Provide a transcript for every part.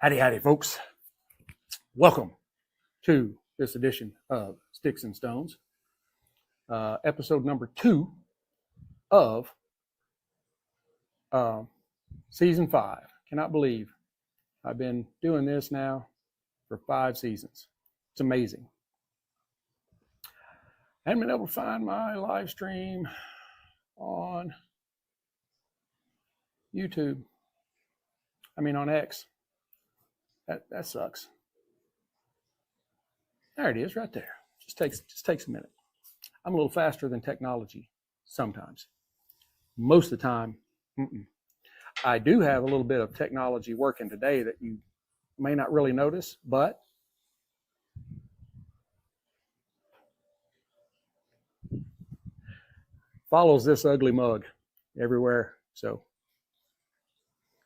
Howdy, folks. Welcome to this edition of Sticks-n-Stonez, episode number 2 of season 5. Cannot believe I've been doing this now for 5 seasons. It's amazing. I haven't been able to find my live stream on YouTube. On X. That sucks. There it is, right there. Just takes a minute. I'm a little faster than technology sometimes. Most of the time, I do have a little bit of technology working today that you may not really notice, but follows this ugly mug everywhere. So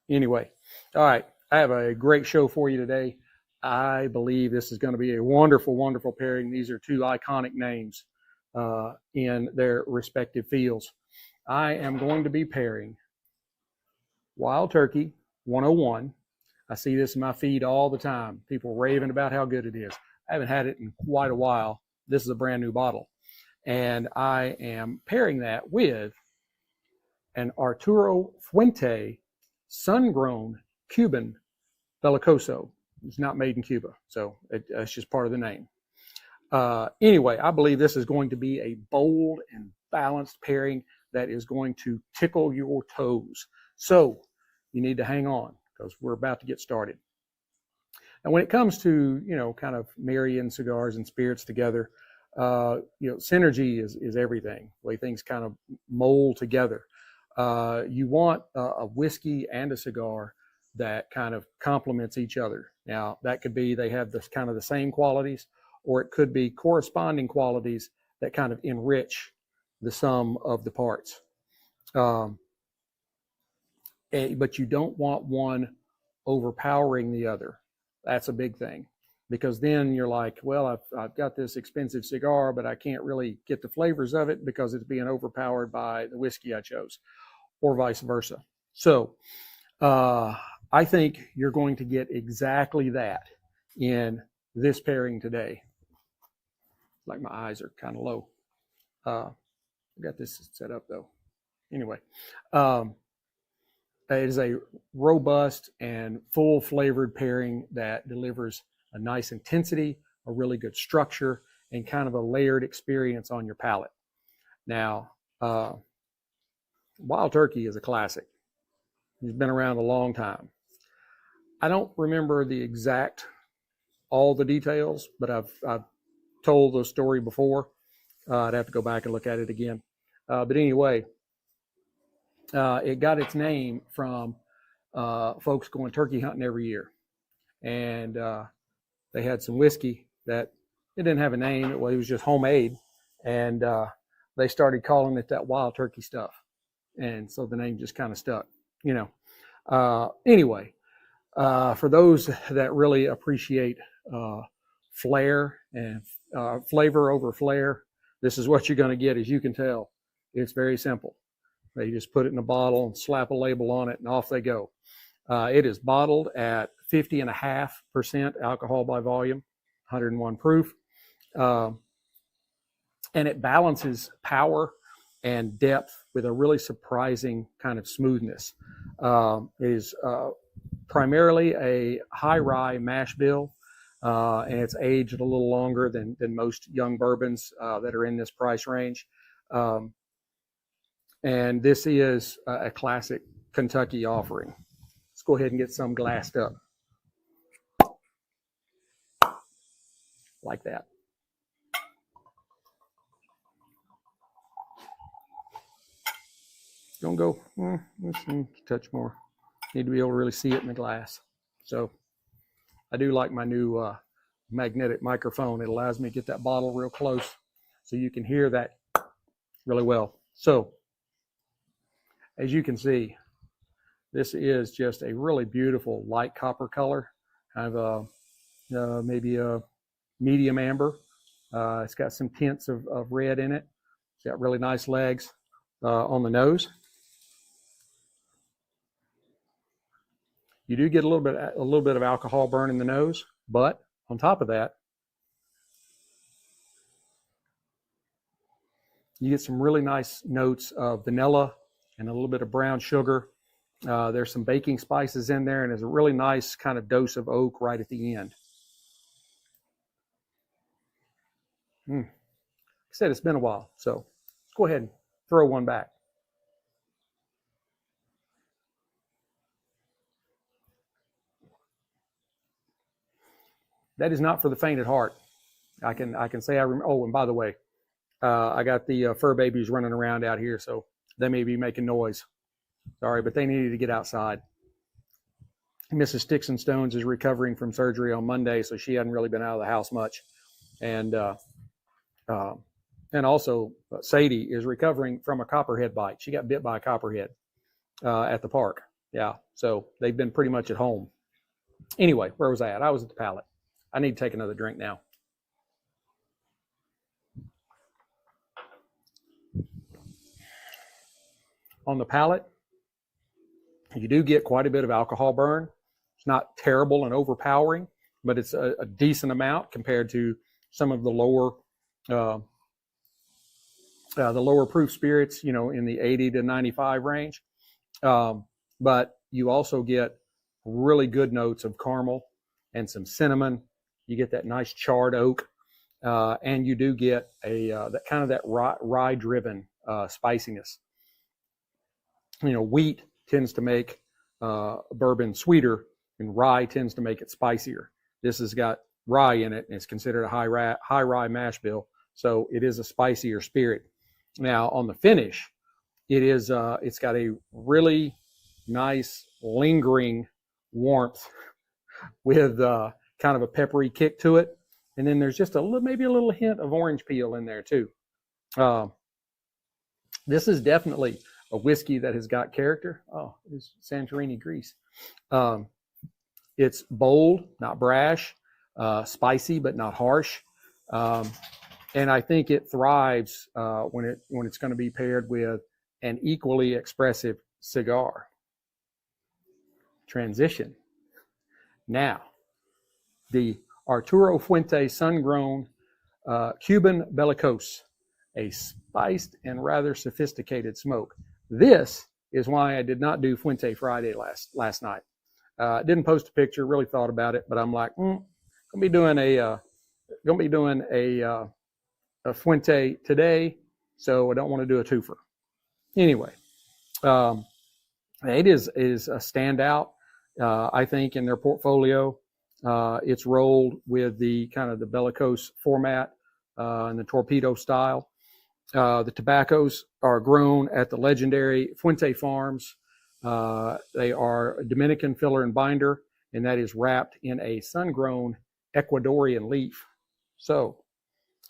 anyway, all right. I have a great show for you today. I believe this is going to be a wonderful, wonderful pairing. These are 2 iconic names in their respective fields. I am going to be pairing Wild Turkey 101. I see this in my feed all the time. People raving about how good it is. I haven't had it in quite a while. This is a brand new bottle. And I am pairing that with an Arturo Fuente sun-grown Cuban Belicoso. It's not made in Cuba, so it's just part of the name. Anyway, I believe this is going to be a bold and balanced pairing that is going to tickle your toes. So you need to hang on because we're about to get started. And when it comes to, kind of marrying cigars and spirits together, synergy is everything. The way things kind of mold together. You want a whiskey and a cigar that kind of complements each other. Now, that could be they have this kind of the same qualities, or it could be corresponding qualities that kind of enrich the sum of the parts. But you don't want one overpowering the other. That's a big thing, because then you're like, well, I've got this expensive cigar, but I can't really get the flavors of it because it's being overpowered by the whiskey I chose, or vice versa. So, I think you're going to get exactly that in this pairing today. Like my eyes are kind of low. I got this set up though. Anyway, it is a robust and full flavored pairing that delivers a nice intensity, a really good structure, and kind of a layered experience on your palate. Now, Wild Turkey is a classic. It's been around a long time. I don't remember all the details, but I've told the story before. I'd have to go back and look at it again. But anyway, it got its name from folks going turkey hunting every year. And they had some whiskey that it didn't have a name. It was just homemade. And they started calling it that Wild Turkey stuff. And so the name just kind of stuck, Anyway. For those that really appreciate flair and flavor over flair, this is what you're going to get. As you can tell, it's very simple. They just put it in a bottle and slap a label on it, and off they go. It is bottled at 50.5% alcohol by volume, 101 proof, and it balances power and depth with a really surprising kind of smoothness. It is primarily a high-rye mash bill, and it's aged a little longer than most young bourbons that are in this price range. And this is a classic Kentucky offering. Let's go ahead and get some glassed up. Like that. Don't go, let's touch more. Need to be able to really see it in the glass. So I do like my new magnetic microphone. It allows me to get that bottle real close so you can hear that really well. So as you can see, this is just a really beautiful light copper color, kind of maybe a medium amber. It's got some tints of red in it. It's got really nice legs on the nose. You do get a little bit of alcohol burn in the nose, but on top of that, you get some really nice notes of vanilla and a little bit of brown sugar. There's some baking spices in there, and there's a really nice kind of dose of oak right at the end. Like I said, it's been a while, so let's go ahead and throw one back. That is not for the faint at heart. I can say I remember. Oh, and by the way, I got the fur babies running around out here, so they may be making noise. Sorry, but they needed to get outside. Mrs. Sticks-n-Stonez is recovering from surgery on Monday, so she hadn't really been out of the house much. And also Sadie is recovering from a copperhead bite. She got bit by a copperhead at the park. Yeah, so they've been pretty much at home. Anyway, where was I at? I was at the palate. I need to take another drink now. On the palate, you do get quite a bit of alcohol burn. It's not terrible and overpowering, but it's a decent amount compared to some of the lower proof spirits, in the 80 to 95 range. But you also get really good notes of caramel and some cinnamon. You get that nice charred oak, and you do get that rye-driven spiciness. Wheat tends to make bourbon sweeter, and rye tends to make it spicier. This has got rye in it, and it's considered a high-rye mash bill, so it is a spicier spirit. Now, on the finish, it's got a really nice lingering warmth with kind of a peppery kick to it, and then there's just maybe a little hint of orange peel in there too. This is definitely a whiskey that has got character. Oh, it's Santorini grease. It's bold, not brash, spicy but not harsh, and I think it thrives when it's going to be paired with an equally expressive cigar. Transition. Now, the Arturo Fuente sun-grown Cuban Belicoso, a spiced and rather sophisticated smoke. This is why I did not do Fuente Friday last night. Didn't post a picture, really thought about it, but I'm like, gonna be doing a Fuente today, so I don't want to do a twofer. Anyway, it is a standout, I think, in their portfolio. It's rolled with the kind of the Belicoso format and the torpedo style. The tobaccos are grown at the legendary Fuente Farms. They are a Dominican filler and binder, and that is wrapped in a sun-grown Ecuadorian leaf. So,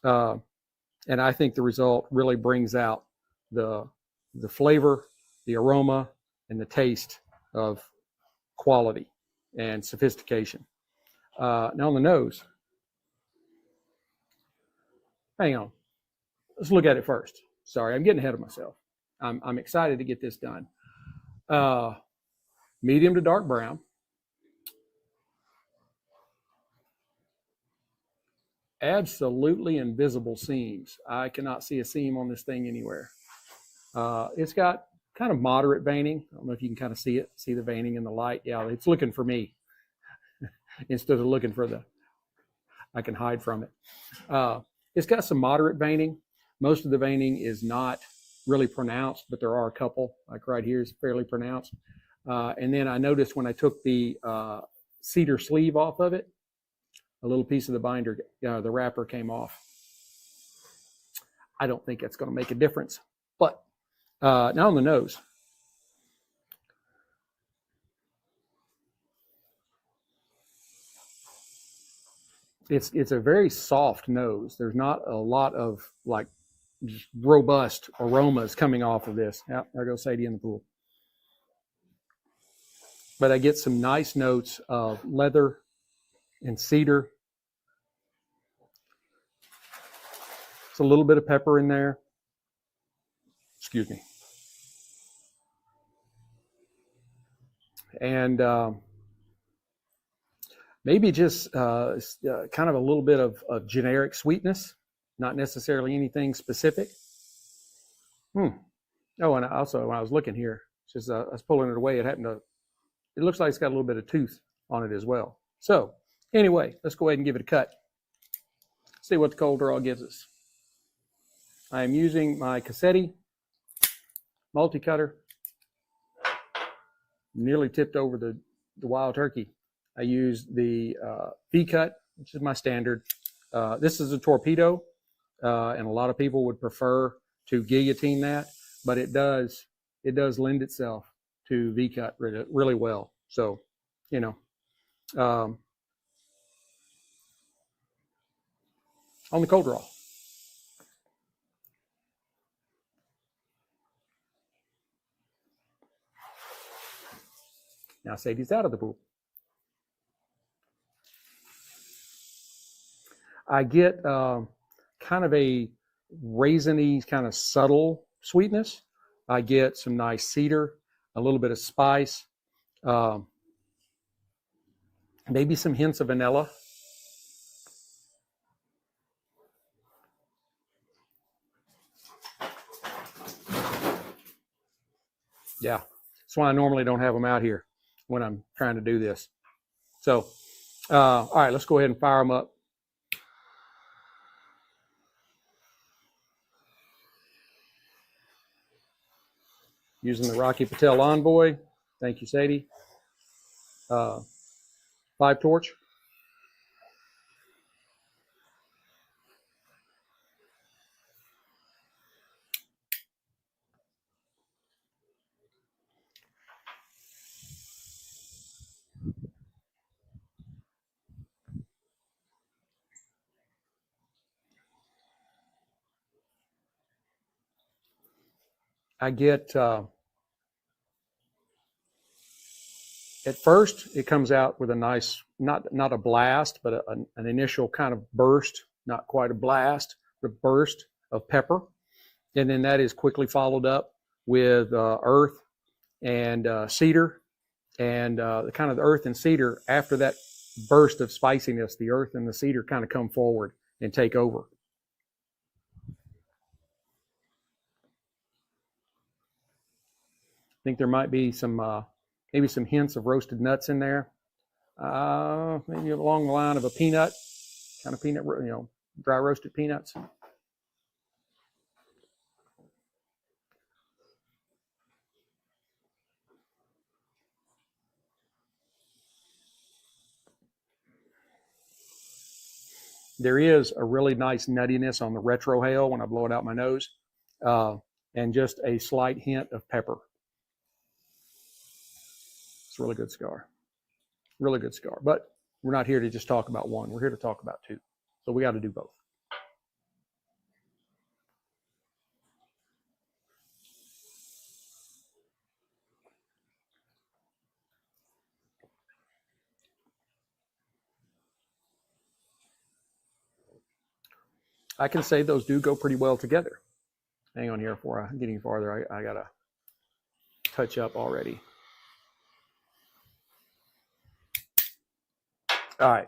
and I think the result really brings out the flavor, the aroma, and the taste of quality and sophistication. Now on the nose, hang on. Let's look at it first. Sorry, I'm getting ahead of myself. I'm excited to get this done. Medium to dark brown. Absolutely invisible seams. I cannot see a seam on this thing anywhere. It's got kind of moderate veining. I don't know if you can kind of see the veining in the light. Yeah, it's looking for me instead of looking for I can hide from it. It's got some moderate veining. Most of the veining is not really pronounced, but there are a couple, like right here is fairly pronounced. And then I noticed when I took the cedar sleeve off of it, a little piece of the binder, the wrapper came off. I don't think that's going to make a difference. But now on the nose. It's a very soft nose. There's not a lot of like just robust aromas coming off of this. Yeah, there goes Sadie in the pool. But I get some nice notes of leather and cedar. It's a little bit of pepper in there. Excuse me. And maybe just kind of a little bit of generic sweetness, not necessarily anything specific. Oh, and also when I was looking here, just I was pulling it away, it looks like it's got a little bit of tooth on it as well. So anyway, let's go ahead and give it a cut. See what the cold draw gives us. I am using my Cassetti multi-cutter. Nearly tipped over the wild turkey. I use the V-cut, which is my standard. This is a torpedo, and a lot of people would prefer to guillotine that, but it does lend itself to V-cut really, really well. So, you know, on the cold draw. Now Sadie's out of the pool. I get kind of a raisiny, kind of subtle sweetness. I get some nice cedar, a little bit of spice, maybe some hints of vanilla. Yeah, that's why I normally don't have them out here when I'm trying to do this. So, all right, let's go ahead and fire them up. Using the Rocky Patel Envoy. Thank you, Sadie. 5 torch. I get, at first, it comes out with a nice, not a blast, but an initial kind of burst, not quite a blast, but burst of pepper. And then that is quickly followed up with earth and cedar. And the kind of the earth and cedar, after that burst of spiciness, the earth and the cedar kind of come forward and take over. I think there might be some, maybe some hints of roasted nuts in there. Maybe along the line of a peanut, kind of peanut, you know, dry roasted peanuts. There is a really nice nuttiness on the retrohale when I blow it out my nose, and just a slight hint of pepper. It's a really good cigar. Really good cigar. But we're not here to just talk about one. We're here to talk about two. So we got to do both. I can say those do go pretty well together. Hang on here before I get any farther. I got to touch up already. All right.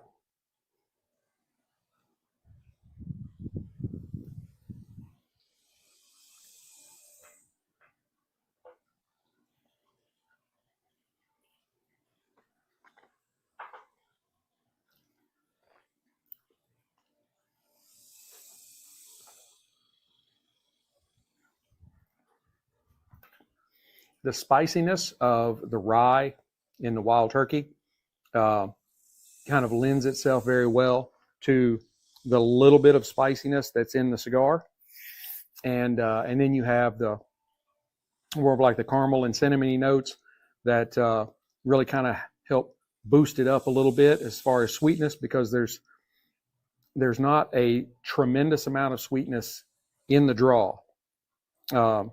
The spiciness of the rye in the wild turkey kind of lends itself very well to the little bit of spiciness that's in the cigar, and then you have the more of like the caramel and cinnamony notes that really kind of help boost it up a little bit as far as sweetness, because there's not a tremendous amount of sweetness in the draw. Like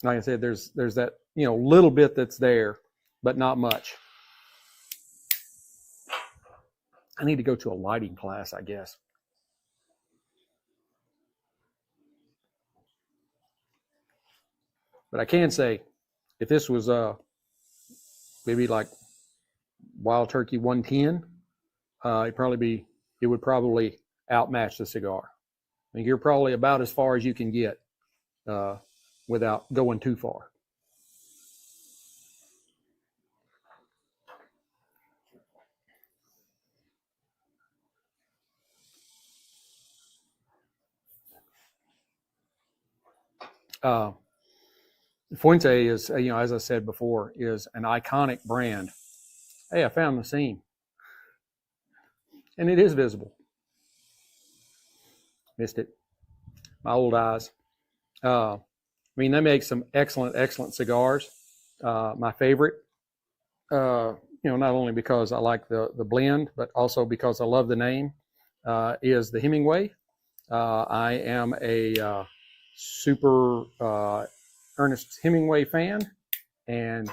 I said, there's that, you know, little bit that's there, but not much. I need to go to a lighting class, I guess. But I can say, if this was maybe like Wild Turkey 110, it would probably outmatch the cigar. I mean, you're probably about as far as you can get without going too far. Fuente is, as I said before, is an iconic brand. Hey, I found the seam, and it is visible. Missed it. My old eyes. I mean, they make some excellent cigars. My favorite, not only because I like the blend, but also because I love the name, is the Hemingway. I am a super Ernest Hemingway fan, and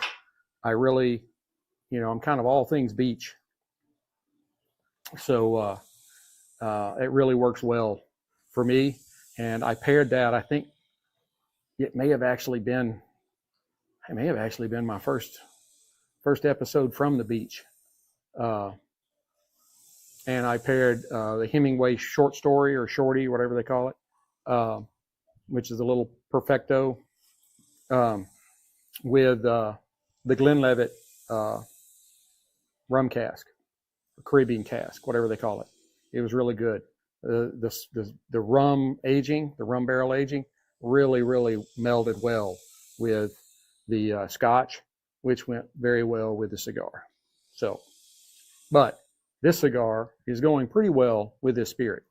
I really, I'm kind of all things beach. So it really works well for me. And I paired that, I think it may have actually been my first episode from the beach. And I paired the Hemingway short story or shorty, whatever they call it, which is a little perfecto, with the Glenlivet rum cask, or Caribbean cask, whatever they call it. It was really good. The rum aging, the rum barrel aging, really melded well with the scotch, which went very well with the cigar. So, but this cigar is going pretty well with this spirit.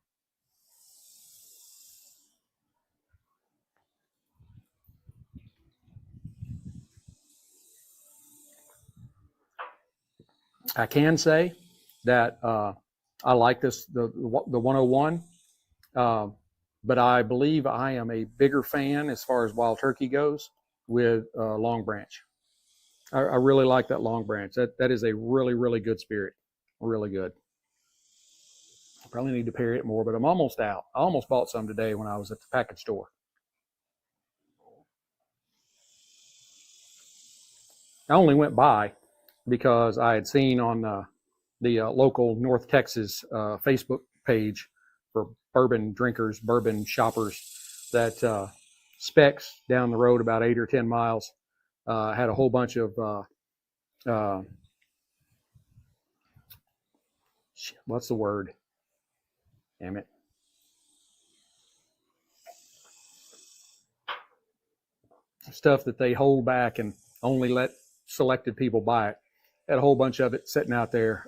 I can say that I like this, the 101, but I believe I am a bigger fan as far as Wild Turkey goes with Long Branch. I really like that Long Branch. That is a really good spirit. Really good. I probably need to pair it more, but I'm almost out. I almost bought some today when I was at the package store. I only went by because I had seen on the local North Texas Facebook page for bourbon drinkers, bourbon shoppers, that Specs down the road about 8 or 10 miles had a whole bunch of what's the word? Damn it. Stuff that they hold back and only let selected people buy it. Had a whole bunch of it sitting out there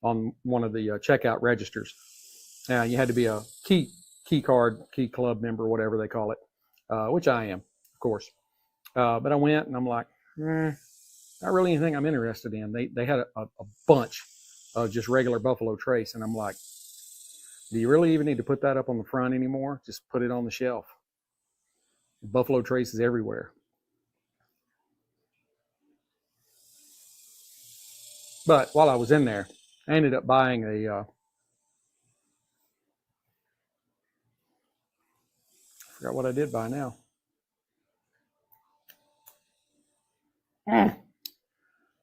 on one of the checkout registers. Now, you had to be a key club member, whatever they call it, which I am, of course. But I went and I'm like, not really anything I'm interested in. They had a bunch of just regular Buffalo Trace, and I'm like, do you really even need to put that up on the front anymore? Just put it on the shelf. Buffalo Trace is everywhere. But while I was in there, I ended up buying I forgot what I did buy now.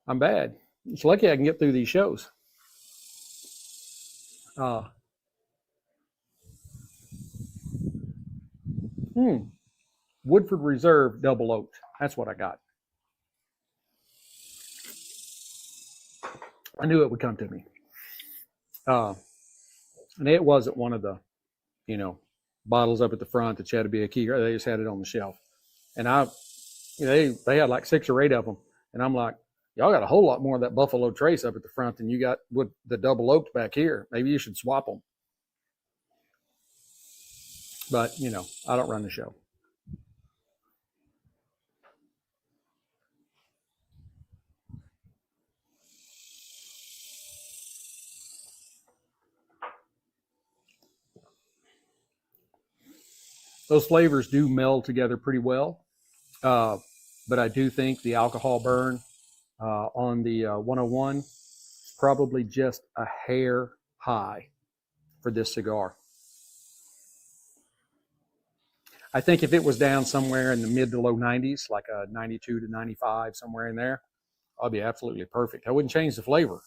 I'm bad. It's lucky I can get through these shows. Woodford Reserve Double Oaked. That's what I got. I knew it would come to me. And it wasn't one of the, bottles up at the front that you had to be a key. They just had it on the shelf. And they had like 6 or 8 of them. And I'm like, y'all got a whole lot more of that Buffalo Trace up at the front than you got with the Double Oaked back here. Maybe you should swap them. But, I don't run the show. Those flavors do meld together pretty well. But I do think the alcohol burn on the 101 is probably just a hair high for this cigar. I think if it was down somewhere in the mid to low 90s, like a 92 to 95, somewhere in there, I'd be absolutely perfect. I wouldn't change the flavor,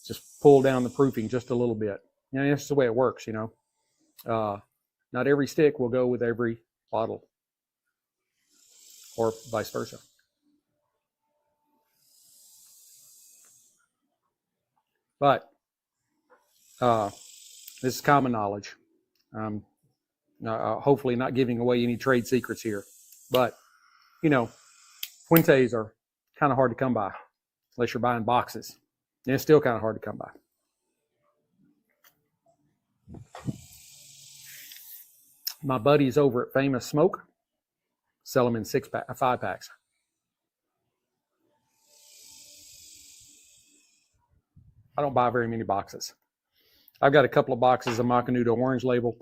just pull down the proofing just a little bit. That's the way it works, Not every stick will go with every bottle, or vice versa. But this is common knowledge. Hopefully not giving away any trade secrets here. But, Fuentes are kind of hard to come by unless you're buying boxes. And it's still kind of hard to come by. My buddies over at Famous Smoke sell them in 5 packs. I don't buy very many boxes. I've got a couple of boxes of Macanudo Orange Label.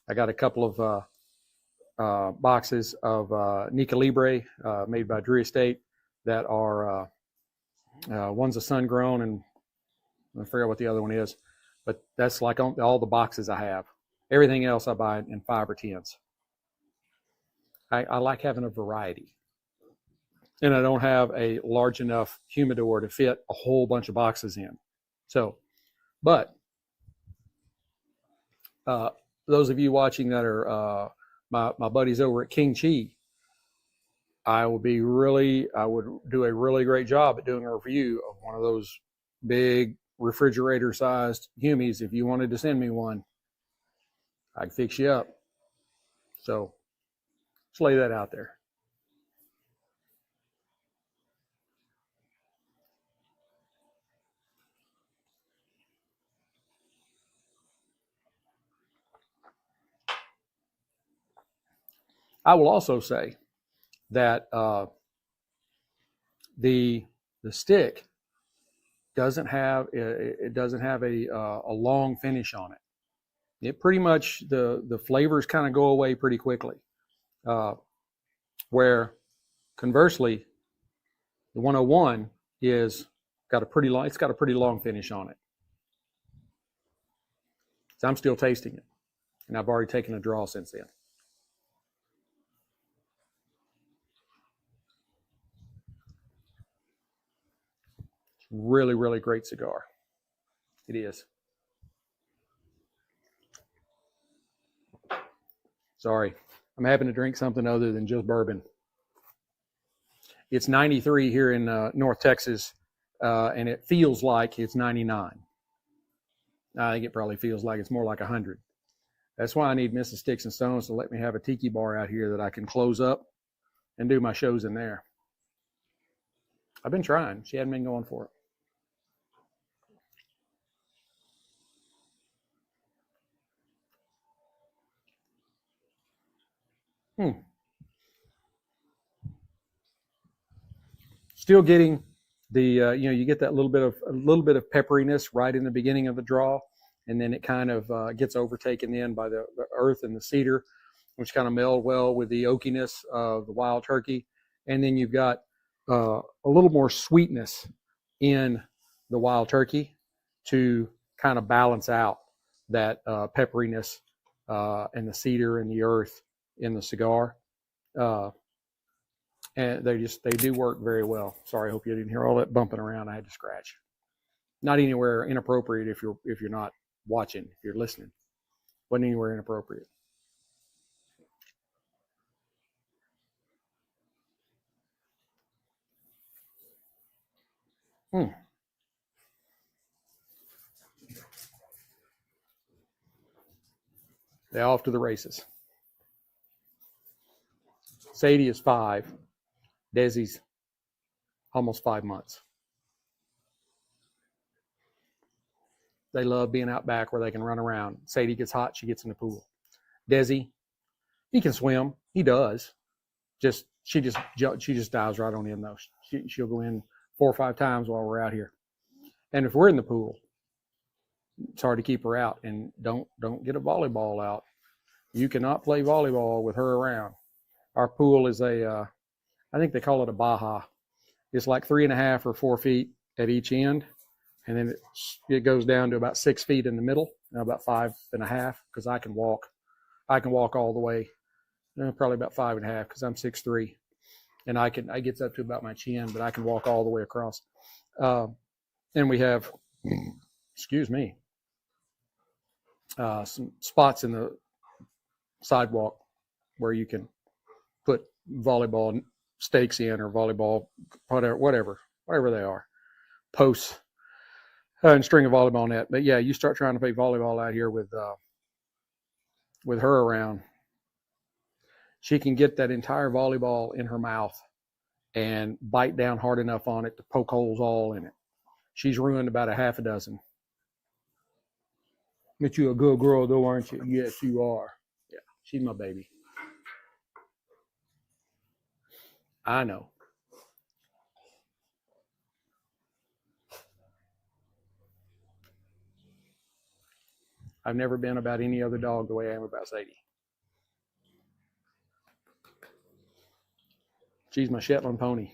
I got a couple of boxes of Nica Libre made by Drew Estate that are, one's a sun grown, and I forget what the other one is, but that's like all the boxes I have. Everything else I buy in 5 or 10s. I like having a variety. And I don't have a large enough humidor to fit a whole bunch of boxes in. So, but those of you watching that are my buddies over at King Chi, I would do a really great job at doing a review of one of those big refrigerator-sized Humies. If you wanted to send me one, I can fix you up. So, let's lay that out there. I will also say that the stick doesn't have a long finish on it. It pretty much the flavors kind of go away pretty quickly. Where conversely, the 101 it's got a pretty long finish on it. So I'm still tasting it, and I've already taken a draw since then. Really, really great cigar. It is. Sorry, I'm having to drink something other than just bourbon. It's 93 here in North Texas, and it feels like it's 99. I think it probably feels like it's more like 100. That's why I need Mrs. Sticks-n-Stonez to let me have a tiki bar out here that I can close up and do my shows in there. I've been trying. She hadn't been going for it. Still getting the you get that little bit of pepperiness right in the beginning of the draw, and then it kind of gets overtaken then by the earth and the cedar, which kind of meld well with the oakiness of the wild turkey, and then you've got a little more sweetness in the wild turkey to kind of balance out that pepperiness and the cedar and the earth in the cigar. And they do work very well. Sorry, I hope you didn't hear all that bumping around. I had to scratch. Not anywhere inappropriate if you're not watching, if you're listening. Wasn't anywhere inappropriate. They're off to the races. Sadie is 5. Desi's almost 5 months. They love being out back where they can run around. Sadie gets hot, she gets in the pool. Desi, he can swim. He does. She just dives right on in though. She'll go in 4 or 5 times while we're out here. And if we're in the pool, it's hard to keep her out. And don't get a volleyball out. You cannot play volleyball with her around. Our pool is I think they call it a Baja. It's like 3.5 or 4 feet at each end, and then it goes down to about 6 feet in the middle, and about 5.5 because I can walk all the way, probably about 5.5 because I'm 6'3", and I gets up to about my chin, but I can walk all the way across. And we have excuse me, some spots in the sidewalk where you can put volleyball stakes in, or volleyball, whatever they are, posts, and string a volleyball net. But yeah, you start trying to play volleyball out here with her around, she can get that entire volleyball in her mouth and bite down hard enough on it to poke holes all in it. She's ruined about a half a dozen. But you a good girl though, aren't you? Yes, you are. Yeah, she's my baby. I know. I've never been about any other dog the way I am about Sadie. She's my Shetland pony.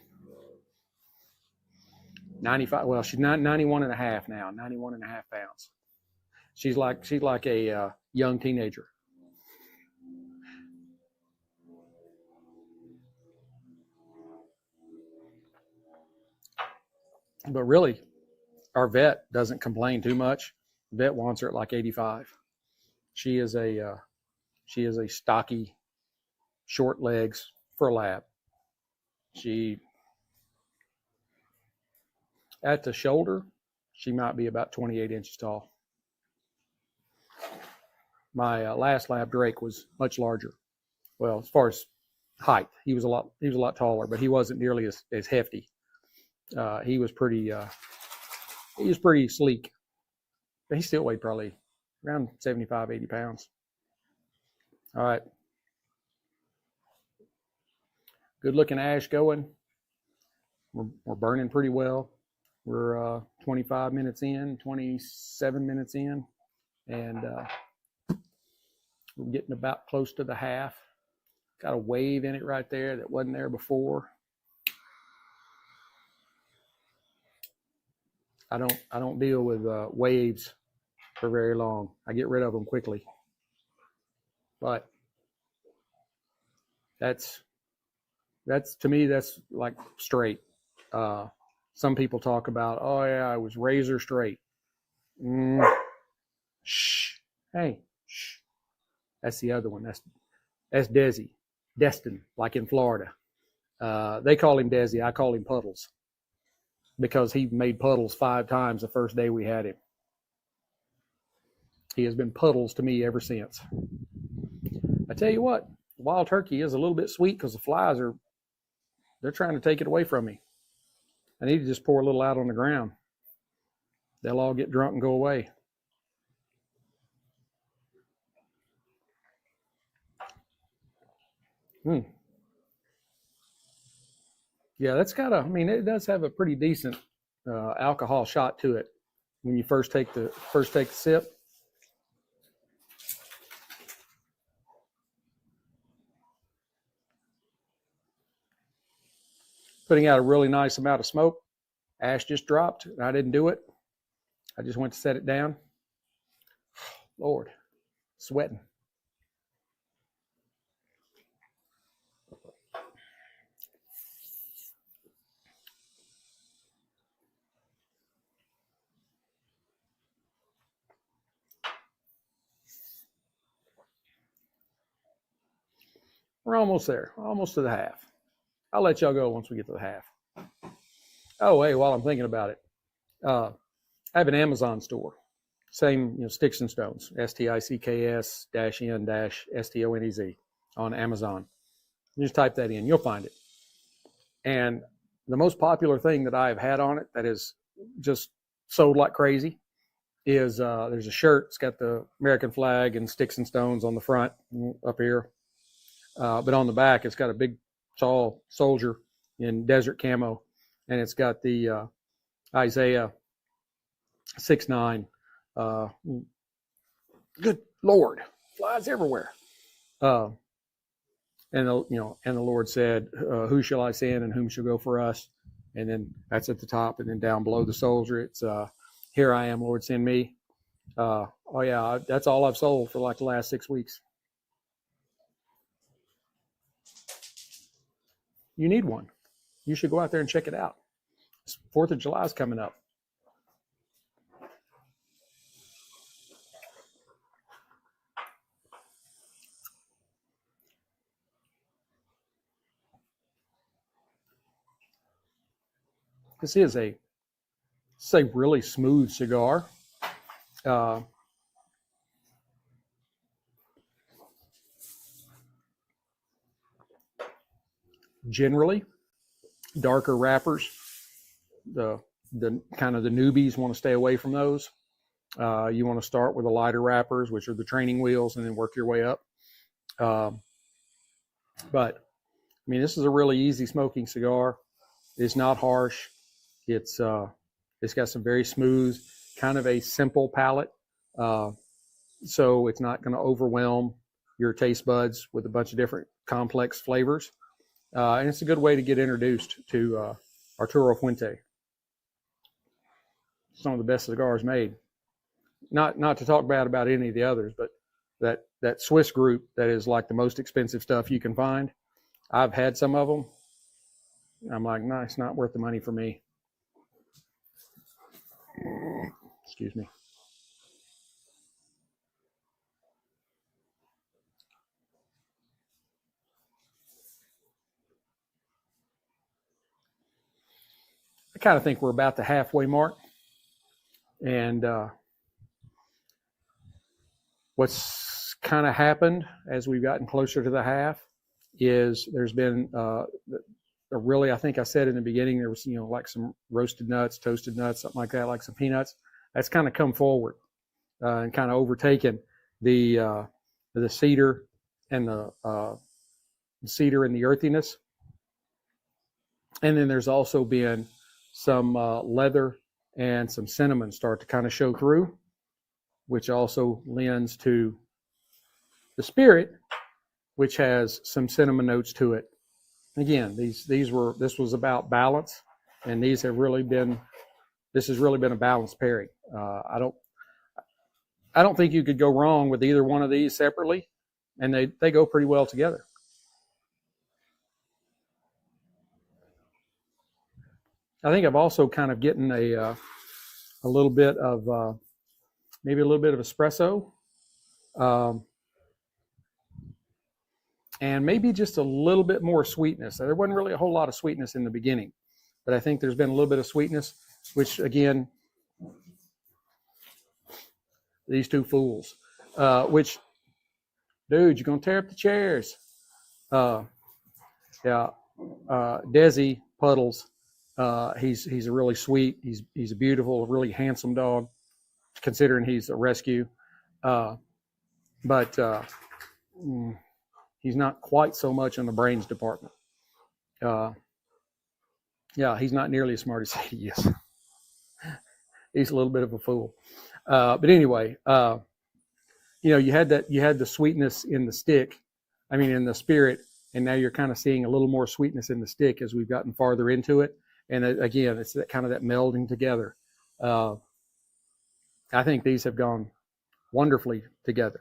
95, well, she's 91 and a half now, 91 and a half pounds. She's like a young teenager. But really, our vet doesn't complain too much. Vet wants her at like 85. She is a stocky, short legs for a lab. She, at the shoulder, she might be about 28 inches tall. My last lab, Drake, was much larger. Well, as far as height, he was a lot taller, but he wasn't nearly as hefty. He was pretty sleek. But he still weighed probably around 75, 80 pounds. All right. Good looking ash going. We're burning pretty well. We're 25 minutes in, 27 minutes in, and we're getting about close to the half. Got a wave in it right there that wasn't there before. I don't deal with waves for very long. I get rid of them quickly. But that's to me, that's like straight. Some people talk about, oh yeah, I was razor straight. Shh. Hey, shh. That's the other one. That's Destin, like in Florida. They call him Desi. I call him Puddles, because he made puddles 5 times the first day we had him. He has been Puddles to me ever since. I tell you what, wild turkey is a little bit sweet because the flies they're trying to take it away from me. I need to just pour a little out on the ground. They'll all get drunk and go away. Yeah, that's it does have a pretty decent alcohol shot to it when you first take the sip. Putting out a really nice amount of smoke. Ash just dropped, and I didn't do it. I just went to set it down. Lord, sweating. We're almost there, almost to the half. I'll let y'all go once we get to the half. Oh, hey, while I'm thinking about it, I have an Amazon store. Same, Sticks-n-Stonez, STICKS-N-STONEZ on Amazon. You just type that in, you'll find it. And the most popular thing that I've had on it that is just sold like crazy is there's a shirt. It's got the American flag and Sticks-n-Stonez on the front up here. But on the back, it's got a big, tall soldier in desert camo. And it's got the Isaiah 6:9. Good Lord, flies everywhere. And the Lord said, "Who shall I send, and whom shall go for us?" And then that's at the top, and then down below the soldier, it's "Here I am, Lord, send me." Oh yeah, that's all I've sold for like the last 6 weeks. You need one. You should go out there and check it out. 4th of July is coming up. This is a really smooth cigar. Generally, darker wrappers, the kind of the newbies want to stay away from those. You want to start with the lighter wrappers, which are the training wheels, and then work your way up. But I mean, this is a really easy smoking cigar. It's not harsh. It's got some very smooth, kind of a simple palate. So it's not going to overwhelm your taste buds with a bunch of different complex flavors. And it's a good way to get introduced to Arturo Fuente. Some of the best cigars made. Not to talk bad about any of the others, but that Swiss group that is like the most expensive stuff you can find. I've had some of them. I'm like, no, it's not worth the money for me. Excuse me. I kind of think we're about the halfway mark. And what's kind of happened as we've gotten closer to the half is there's been really, I think I said in the beginning, there was, like some roasted nuts, toasted nuts, something like that, like some peanuts. That's kind of come forward and kind of overtaken the cedar and the cedar and the earthiness. And then there's also been some leather and some cinnamon start to kind of show through, which also lends to the spirit, which has some cinnamon notes to it. Again, this was about balance, and this has really been a balanced pairing. I don't think you could go wrong with either one of these separately, and they go pretty well together. I think I've also kind of getting a little bit of maybe a little bit of espresso, and maybe just a little bit more sweetness. There wasn't really a whole lot of sweetness in the beginning, but I think there's been a little bit of sweetness, which again, these two fools, which, dude, you're gonna tear up the chairs. Yeah, Desi Puddles. He's a really sweet. He's a beautiful, really handsome dog, considering he's a rescue. But he's not quite so much in the brains department. Yeah, he's not nearly as smart as he is. He's a little bit of a fool. But anyway, you had the sweetness in the stick, in the spirit, and now you're kind of seeing a little more sweetness in the stick as we've gotten farther into it. And again, it's that kind of that melding together. I think these have gone wonderfully together.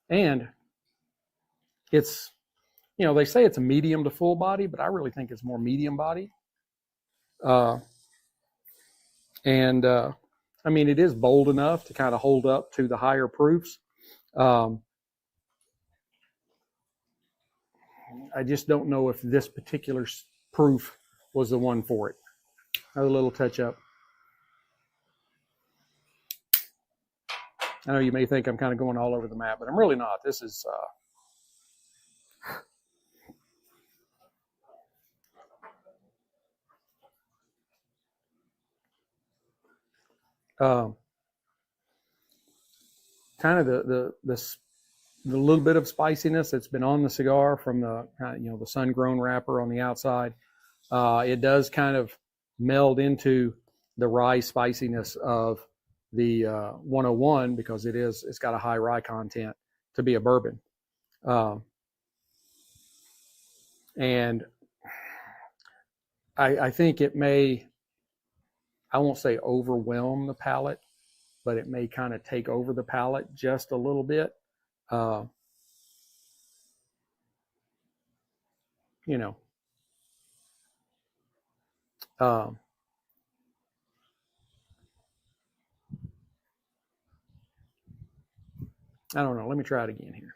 And it's, they say it's a medium to full body, but I really think it's more medium body. It is bold enough to kind of hold up to the higher proofs. I just don't know if this particular proof was the one for it. Another little touch up. I know you may think I'm kind of going all over the map, but I'm really not. This is kind of the little bit of spiciness that's been on the cigar from the sun-grown wrapper on the outside. It does kind of meld into the rye spiciness of the 101 because it's got a high rye content to be a bourbon. And I think it may, I won't say overwhelm the palate, but it may kind of take over the palate just a little bit. I don't know. Let me try it again here.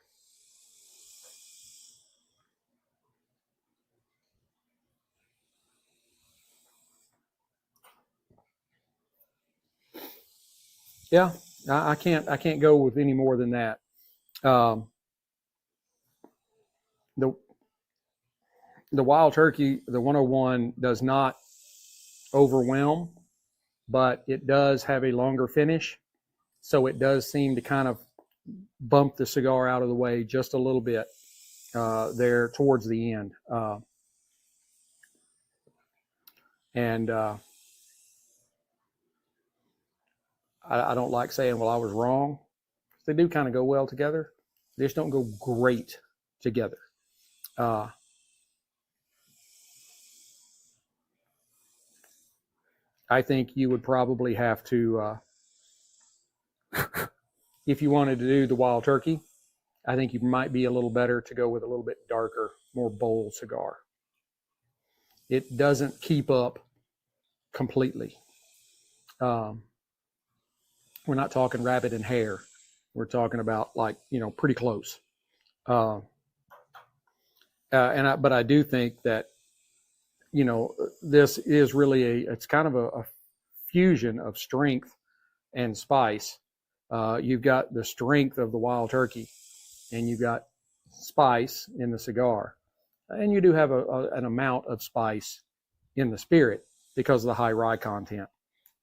Yeah, I can't go with any more than that. Um, the the Wild Turkey, the 101, does not overwhelm, but it does have a longer finish, so it does seem to kind of bump the cigar out of the way just a little bit there towards the end. And I don't like saying, well, I was wrong. They do kind of go well together. They just don't go great together. Uh, I think you would probably have to, if you wanted to do the Wild Turkey, I think you might be a little better to go with a little bit darker, more bold cigar. It doesn't keep up completely. Um, we're not talking rabbit and hare. We're talking about like, pretty close. Uh, but I do think that, this is really it's kind of a fusion of strength and spice. You've got the strength of the Wild Turkey, and you've got spice in the cigar, and you do have an amount of spice in the spirit because of the high rye content.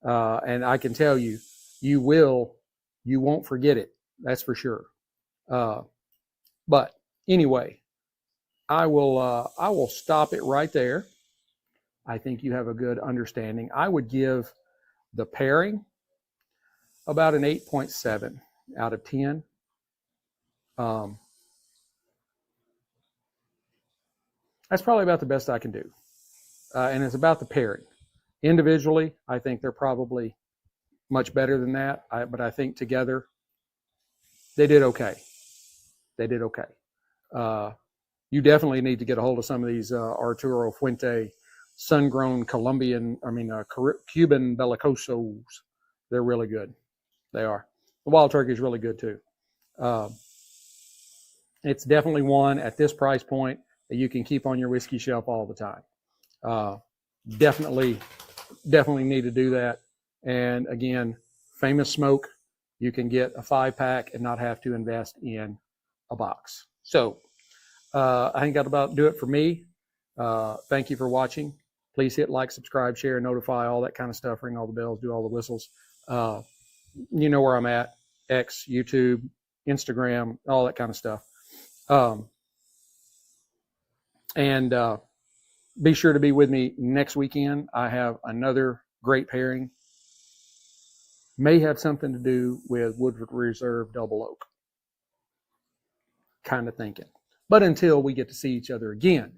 And I can tell you, you won't forget it. That's for sure. But anyway, I will stop it right there. I think you have a good understanding. I would give the pairing about an 8.7 out of 10. That's probably about the best I can do. And it's about the pairing. Individually, I think they're probably much better than that. But I think together, they did okay. They did okay. You definitely need to get a hold of some of these Arturo Fuente sun-grown Cuban Belicosos. They're really good. They are. The Wild Turkey is really good too. It's definitely one at this price point that you can keep on your whiskey shelf all the time. Definitely need to do that. And again, Famous Smoke, you can get a 5-pack and not have to invest in a box. So I think that'll about do it for me. Thank you for watching. Please hit like, subscribe, share, notify, all that kind of stuff. Ring all the bells, do all the whistles. You know where I'm at. X, YouTube, Instagram, all that kind of stuff. And be sure to be with me next weekend. I have another great pairing. May have something to do with Woodford Reserve Double Oak. Kind of thinking. But until we get to see each other again,